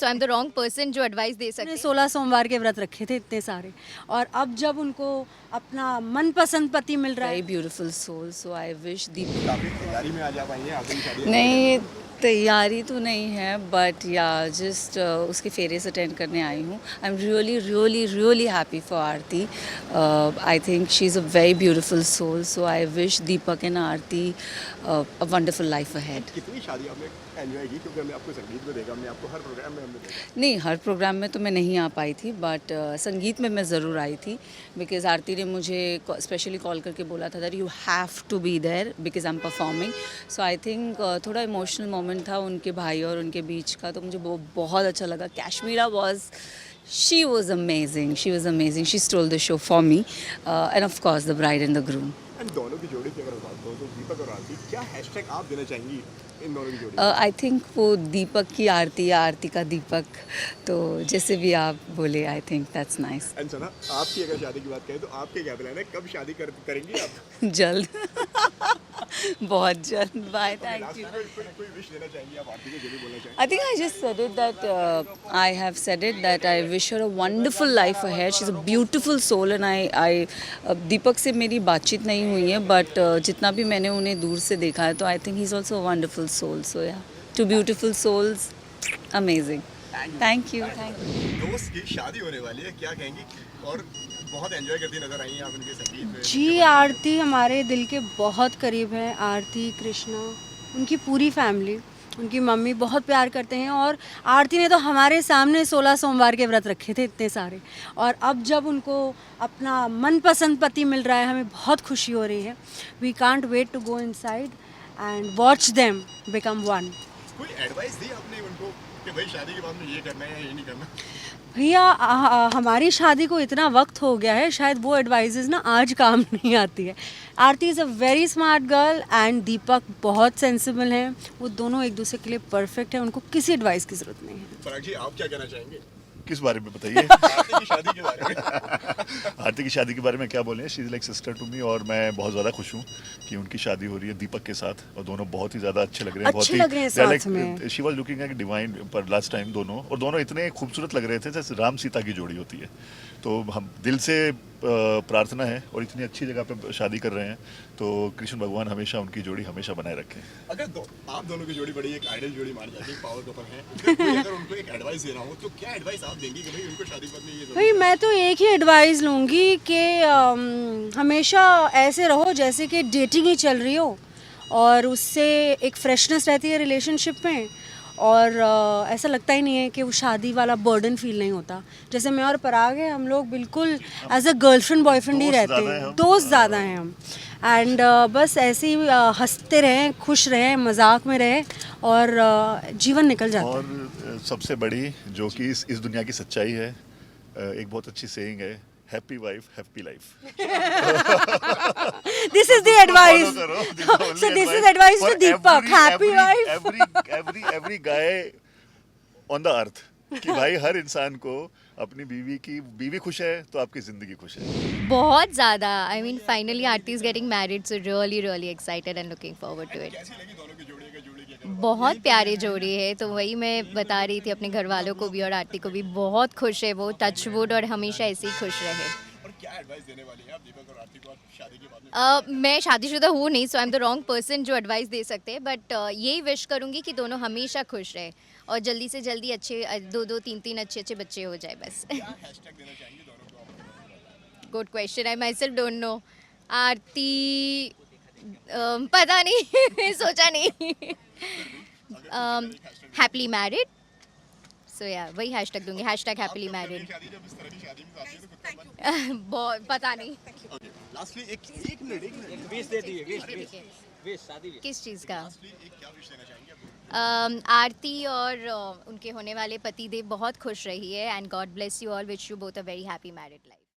So I am the wrong person जो advice दे सकते। 16 सोमवार के व्रत रखे थे इतने सारे, और अब जब उनको अपना मनपसंद पति मिल रहा है। Very beautiful soul, so I wish Deep. काफी तैयारी में आ जा पाई हैं आपकी शादी? नहीं, तैयारी तो नहीं है, बट या जस्ट उसके फेरे अटेंड करने आई हूँ। I am really really really happy for Aarti. I think she is a very beautiful soul, so I wish Deepak and Aarti a wonderful life ahead. कितनी शादी आपने एंजॉय की? क्योंकि हमने आपको संगीत में देखा, हमने आपको हर प्रोग्राम में हमने देखा। नहीं, हर प्रोग्राम में तो मैं नहीं आ पाई थी, बट संगीत में मैं ज़रूर आई थी, बिकॉज़ आरती ने मुझे स्पेशली कॉल करके बोला था that you have to be there because I am performing. So I think थोड़ा इमोशनल मोमेंट था उनके भाई और उनके बीच का, तो मुझे वो बहुत अच्छा लगा। Kashmira was amazing. She stole the show for me, and of course the bride and the groom. And दोनों की जोड़ी की अगर बात करो तो दीपक और आरती, क्या हैशटैग आप देना चाहेंगी इन दोनों की जोड़ी? आई थिंक वो दीपक की आरती या आरती का दीपक, तो जैसे भी आप बोले, I think that's nice. And Sana, आपकी अगर शादी की बात करें तो आपके क्या प्लान है? कब शादी करेंगी आप? जल्द बहुत जल्द। Bye, thank last you. में कोई विश देना चाहेंगी आप आरती को, जो भी बोलना चाहेंगे? I think I just said it that I have said it that I wish her a wonderful life ahead. She's a beautiful soul, and I दीपक से मेरी बातचीत नहीं हुई है, बट जितना भी मैंने उन्हें दूर से देखा है, तो I think he is also a wonderful soul. So yeah, two beautiful souls, amazing. Thank you. दोस्त की शादी होने वाली है, क्या कहेंगी? और बहुत एंजॉय करती नजर आई हैं आप उनके संगीत में। जी, आरती हमारे दिल के बहुत करीब है। आरती, कृष्णा, उनकी पूरी फैमिली, उनकी मम्मी बहुत प्यार करते हैं, और आरती ने तो हमारे सामने 16 सोमवार के व्रत रखे थे इतने सारे, और अब जब उनको अपना मनपसंद पति मिल रहा है, हमें बहुत खुशी हो रही है। We can't wait to go inside and watch them become one. कोई एडवाइस दी आपने उनको कि भाई शादी के बाद में ये करना है या ये नहीं करना? भैया, हमारी शादी को इतना वक्त हो गया है, शायद वो एडवाइजेज ना आज काम नहीं आती है। Aarti is a very smart girl and Deepak बहुत सेंसिबल हैं। वो दोनों एक दूसरे के लिए परफेक्ट हैं, उनको किसी एडवाइस की ज़रूरत नहीं है। पराग जी, आप क्या कहना चाहेंगे किस बारे में बताइए? आरती की शादी के बारे में। आरती की शादी के बारे में क्या बोलें? She is like sister to me, और मैं बहुत ज़्यादा खुश हूँ कि उनकी शादी हो रही है दीपक के साथ, और दोनों बहुत ही ज़्यादा अच्छे लग रहे हैं। अच्छे लग रहे हैं साथ में। She was looking like divine पर लास्ट टाइम दोनों, और दोनों इतने खूबसूरत लग रहे थे जैसे राम सीता की जोड़ी होती है। तो हम दिल से प्रार्थना है, और इतनी अच्छी जगह पे शादी कर रहे हैं, तो कृष्ण भगवान हमेशा उनकी जोड़ी हमेशा बनाए रखें। अगर आप दोनों की जोड़ी बड़ी एक आइडल जोड़ी मानी जाती है, पावर कपल है, अगर उनको एक एडवाइस देना हो तो क्या एडवाइस आप देंगी कि भाई उनको शादी करनी है? भाई, मैं तो एक ही एडवाइस लूँगी कि हमेशा ऐसे रहो जैसे कि डेटिंग ही चल रही हो, और उससे एक फ्रेशनेस रहती है रिलेशनशिप में, और ऐसा लगता ही नहीं है कि वो शादी वाला बर्डन फील नहीं होता। जैसे मैं और पराग हैं, हम लोग बिल्कुल एज अ गर्लफ्रेंड बॉयफ्रेंड ही रहते हैं, दोस्त ज़्यादा हैं हम। एंड बस ऐसे ही हंसते रहें, खुश रहें, मजाक में रहें, और जीवन निकल जाता है। और सबसे बड़ी जो कि इस दुनिया की सच्चाई है, एक बहुत अच्छी सेइंग है, happy wife happy life. This is the advice. So this is advice to Deepak. Happy wife. every guy on the earth, कि भाई हर इंसान को अपनी बीवी खुश है तो आपकी जिंदगी खुश है। बहुत ज़्यादा। I mean finally Aarti is getting married, so really really excited and looking forward to it. कैसी लगी दोनों की जोड़ी? का जोड़ी क्या? बहुत प्यारी जोड़ी है, तो वही मैं बता रही थी अपने घर वालों को भी और आरती को भी। बहुत खुश है वो, टचवुड, और हमेशा ऐसे ही खुश रहे। और क्या एडवाइस देने वाली हैं आप दीपक और आरती को शादी के बाद में? मैं शादीशुदा हूँ नहीं, so I am the wrong person जो एडवाइस दे सकते हैं, बट यही विश करूँगी कि दोनों हमेशा खुश रहे, और जल्दी से जल्दी अच्छे 2-2 3-3 अच्छे बच्चे हो जाए बस। क्या हैशटैग देना चाहेंगे दोनों को? Good question, I myself don't know. Aarti पता नहीं सोचा नहीं। हैप्पीली मैरिड, सो या वही हैशटैग दूंगी, हैशटैग हैप्पीली मैरिड। शादी जब इस तरह की शादी में आती है तो खुद का मन। बहुत पता नहीं। ओके, लास्टली एक मिनट विश दे दीजिए, विश शादी विश। किस चीज़ का? लास्टली एक क्या विश देना चाहेंगे आप? आरती और उनके होने वाले पति देव बहुत खुश रही है, and God bless you all, wish you both a very happy married life.